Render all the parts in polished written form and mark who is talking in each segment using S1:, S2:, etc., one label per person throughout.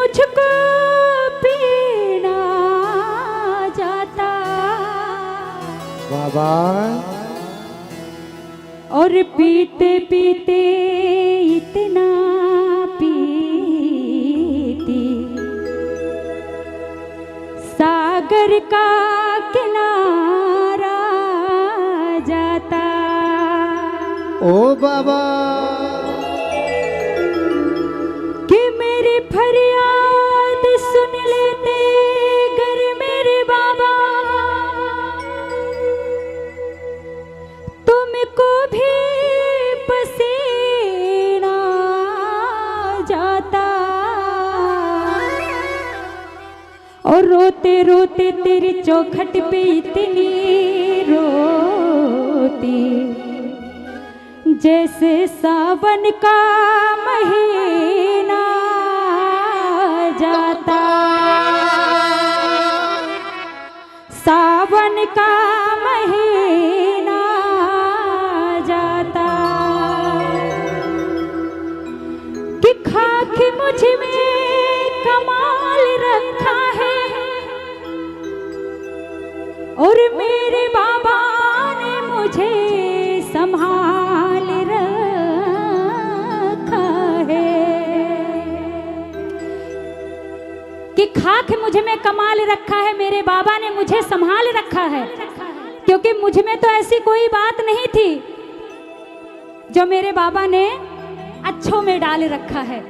S1: मुझको पीना जाता
S2: बाबा
S1: और पीते पीते इतना पीती सागर का किनारा जाता।
S2: ओ बाबा
S1: कि मेरी फरियाद सुन लेते गर मेरे बाबा तुमको भी पसीना जाता और रोते रोते तेरी चौखट पे इतनी रोती जैसे सावन का महीना जाता। सावन का महीना जाता कि खाक मुझ में कमाल रखा है और मेरे बाबा ने मुझे संभाल रखा है। कि खाक मुझ में कमाल रखा है, मेरे बाबा ने मुझे संभाल रखा है, क्योंकि मुझ में तो ऐसी कोई बात नहीं थी जो मेरे बाबा ने अच्छों में डाल रखा है।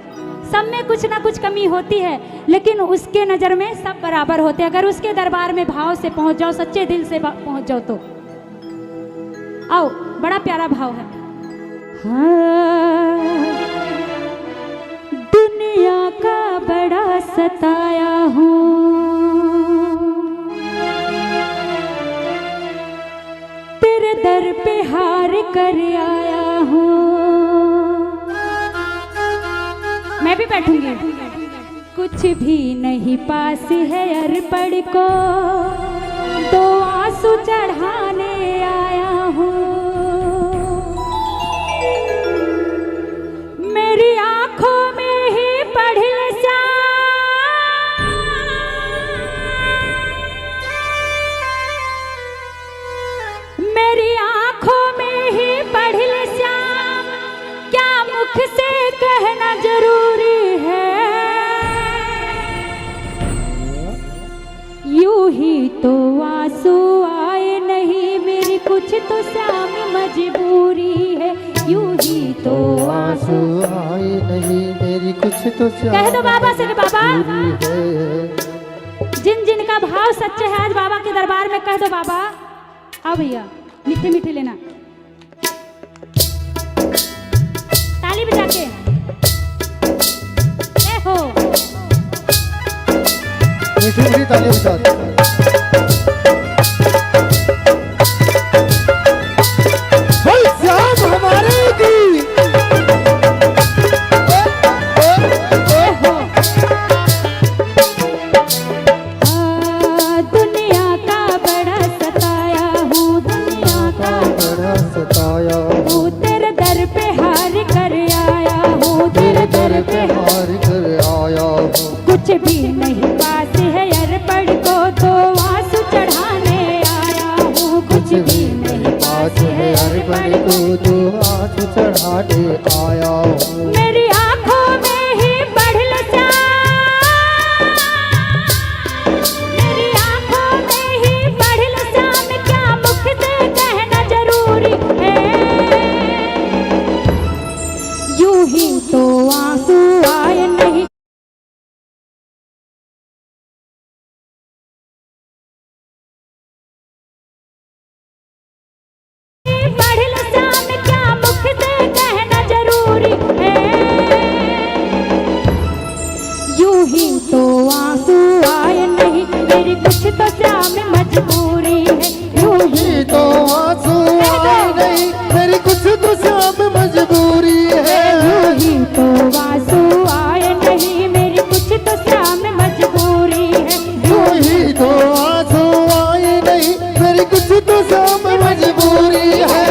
S1: सब में कुछ ना कुछ कमी होती है, लेकिन उसके नज़र में सब बराबर होते हैं। अगर उसके दरबार में भाव से पहुंच जाओ, सच्चे दिल से पहुंच जाओ तो आओ, बड़ा प्यारा भाव है। हाँ, दुनिया का बड़ा सताया हूँ, तेरे दर पे हार कर आया हूँ। मैं भी बैठूंगी। कुछ भी नहीं पास है अरपड़ को, तो आंसू चढ़ाने आया हूँ। मेरी आंखों में ही पढ़ ले मेरी आंखों में ही पढ़ ले श्याम, क्या मुख से कहना जरूरी है। यूं ही तो आंसू आए नहीं, मेरी कुछ तो श्याम मजबूरी है। यूं ही तो
S2: आंसू आए नहीं, मेरी कुछ तो
S1: कह दो बाबा से, बाबा
S2: है।
S1: जिन जिन का भाव सच्चे है आज बाबा के दरबार में कह दो बाबा। आओ भैया, मीठे मीठे लेना, ताली बजा के ए हो।
S2: मीठी मीठी ताली बजा हमारे की।
S1: दुनिया का बड़ा सताया हूँ, दुनिया का
S2: बड़ा सताया
S1: हूँ, तेरे दर पे हार कर आया हूँ, तेरे दर पे
S2: हार कर आया हूँ।
S1: कुछ भी नहीं पास है अरपड़ को, तो आंसू चढ़ाने आया हूँ। कुछ भी नहीं पास है अरपड़ को,
S2: तो आंसू चढ़ाने आया हूँ।
S1: मेरी आंखों में ही पढ़ ले श्याम, मेरी आंखों में ही पढ़ ले श्याम, क्या मुख से कहना जरूरी है। यूं ही तो आंसू आए नहीं, पढ़ ले श्याम, क्या मुख से कहना जरूरी है। यूं ही तो आंसू आए नहीं, मेरी कुछ तो श्याम मजबूरी है। यूं ही
S2: तो आंसू आए नहीं, मेरी कुछ तो श्याम मजबूरी है।
S1: यूं ही तो आंसू आए नहीं, मेरी कुछ तो श्याम मजबूरी है।
S2: यूं ही तो आंसू आए नहीं, मेरी कुछ तो श्याम मजबूरी है।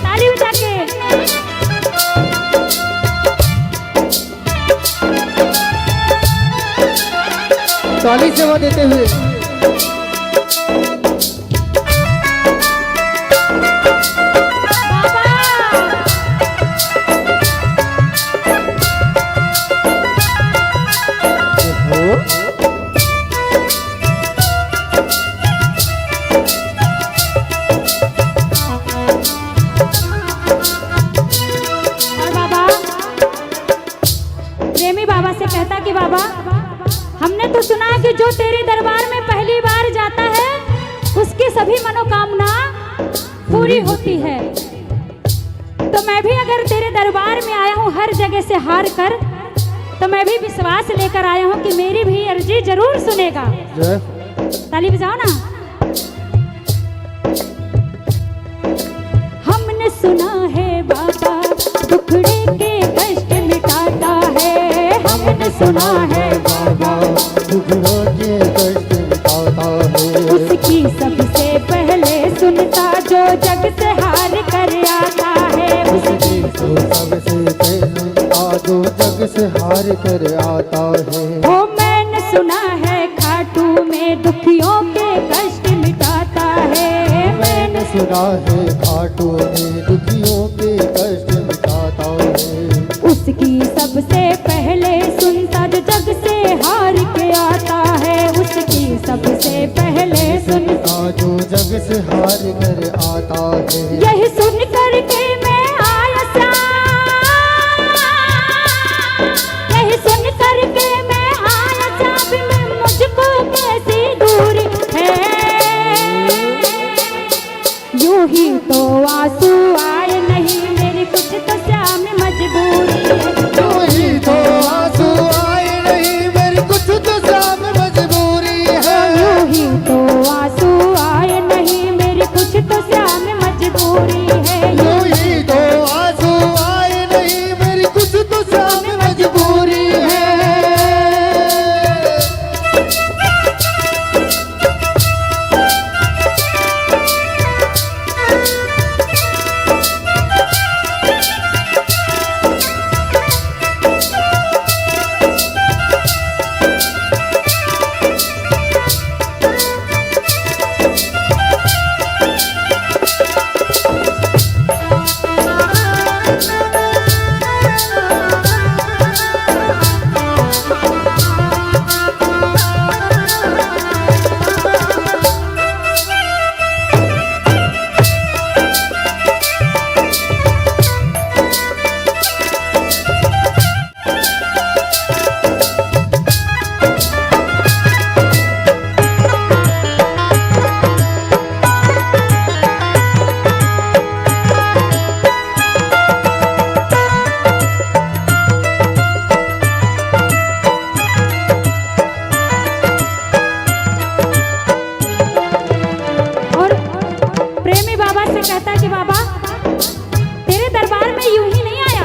S1: ताली बजा के
S2: देते हुए
S1: बाबा से कहता कि बाबा, हमने तो सुना है कि जो तेरे दरबार में पहली बार जाता है उसकी सभी मनोकामना पूरी होती है। तो मैं भी अगर तेरे दरबार में आया हूँ हर जगह से हार कर, तो मैं भी विश्वास लेकर आया हूँ कि मेरी भी अर्जी जरूर सुनेगा। ताली बजाओ ना। हमने सुना है बाबा दुखड़े के कष्ट मिटाता है, हमने सुना है बाबा
S2: दुखड़ों के कष्ट मिटाता है।
S1: उसकी सबसे पहले सुनता जो जग से हार कर आता है,
S2: उसकी तो सबसे पहले जो जग से हार कर आता है।
S1: वो मैंने सुना है खाटू में दुखियों के कष्ट मिटाता है,
S2: मैंने सुना है खाटू में दुखियों के कष्ट मिटाता है।
S1: उसकी सबसे पहले सुनता जो जग से हार के आता है, उसकी सबसे पहले सुनता
S2: जो जग से हार कर आता है।
S1: यही सुन करके मैं आया सा, यही सुन करके मैं आया सा, भी मुझको कैसी दूरी है। यूं ही तो आंसू आए नहीं मेरी कुछ तो श्याम मजबूरी है।
S2: यूं ही तो आंसू आए नहीं मेरी कुछ तो श्याम मजबूरी है।
S1: यूं ही तो आंसू आए नहीं मेरी कुछ तो श्याम मजबूरी है।
S2: यूं ही तो आंसू आए नहीं मेरी कुछ तो श्याम मजबूरी है।
S1: कहता कि बाबा तेरे दरबार में यूं ही नहीं आया,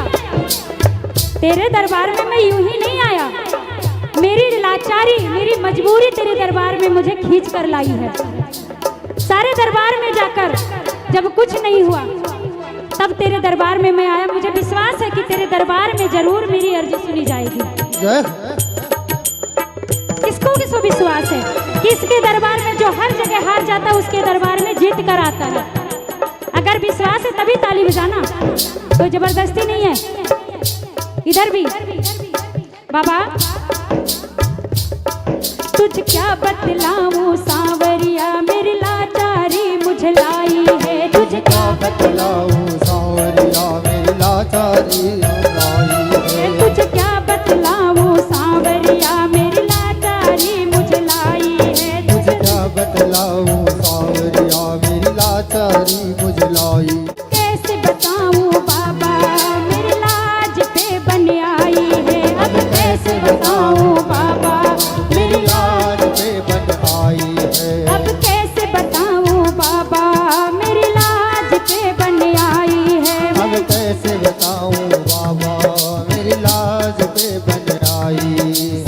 S1: तेरे दरबार में मैं यूं ही नहीं आया, मेरी लाचारी मेरी मजबूरी तेरे दरबार में मुझे खींच कर लाई है। सारे दरबार में जाकर जब कुछ नहीं हुआ तब तेरे दरबार में मैं आया। मुझे विश्वास है कि तेरे दरबार में जरूर मेरी अर्जी सुनी जाएगी। किसको विश्वास है कि इसके दरबार में जो हर जगह हार जाता है उसके दरबार में जीत कर आता है। अगर विश्वास है तभी ताली बजाना, कोई जबरदस्ती नहीं है। इधर भी बाबा तुझ क्या बतलाऊं सांवरिया मेरी लाचारी मुझे लाई है। तुझ क्या
S2: बतलाऊं सांवरिया मेरी लाचारी लाई है।
S1: तुझ क्या बतलाऊं सांवरिया मेरी लाचारी मुझे लाई है।
S2: तुझ क्या बतलाऊं सांवरिया मेरी लाचारी मुझे लाई।
S1: कैसे बताऊं बाबा मेरी लाज पे बन आई है। अब कैसे बताऊं बाबा मेरी
S2: लाज पे बन आई है।
S1: अब कैसे बताऊं बाबा मेरी लाज पे बन आई है।
S2: अब कैसे बताऊं बाबा मेरी लाज पे बन आई।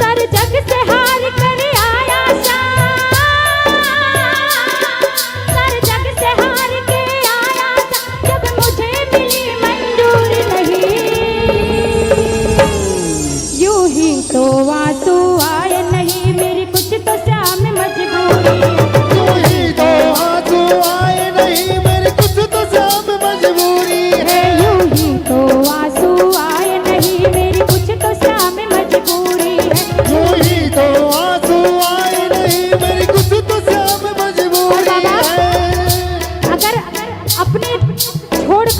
S1: सर जग से हार कर आया सर जग से हार के आया जब मुझे मिली मंजूरी नहीं। यूं ही तो आंसू आए नहीं मेरी कुछ तो श्याम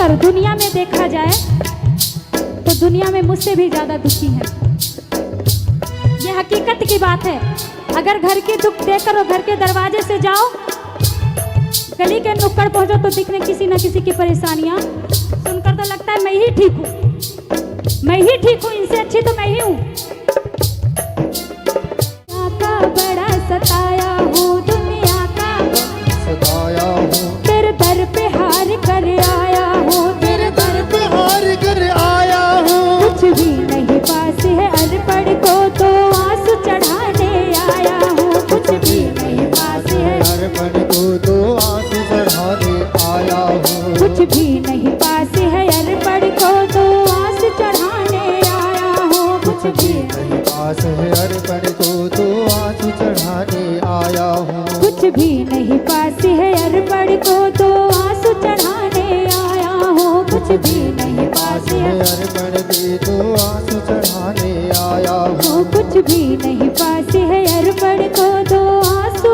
S1: अगर दुनिया में देखा जाए तो दुनिया में मुझसे भी ज्यादा दुखी हैं। ये हकीकत की बात है। अगर घर की दुख देखकर और घर के दरवाजे से जाओ, गली के नुक्कड़ पहुंचो तो दिखने किसी न किसी की परेशानियां सुनकर तो लगता है मैं ही ठीक हूँ, मैं ही ठीक हूँ, इनसे अच्छी तो मैं ही हूँ। का बड़ा सताया हूँ, दुनिया का
S2: सताया हूँ,
S1: तेरे दर पे हार कर आया हूँ,
S2: तेरे दर पे हार कर आया हूँ।
S1: कुछ भी नहीं पास है अरपड़ को तो आंसू चढ़ाने आया हूँ। कुछ भी नहीं पास है
S2: अरपन को तो आंसू चढ़ाने आया हूँ।
S1: कुछ भी नहीं पास है अरपड़ को तो आंसू चढ़ाने आया हूँ। कुछ भी
S2: नहीं पास है अरपन को तो आंसू चढ़ाने आया हूँ।
S1: कुछ भी नहीं पास है अरपड़ को तो आंसू चढ़ाने आया हूँ। कुछ भी नहीं पास है
S2: अरपन के तो आंसू चढ़ाने आया हूँ।
S1: कुछ भी नहीं पास है अरपड़ को तो आंसू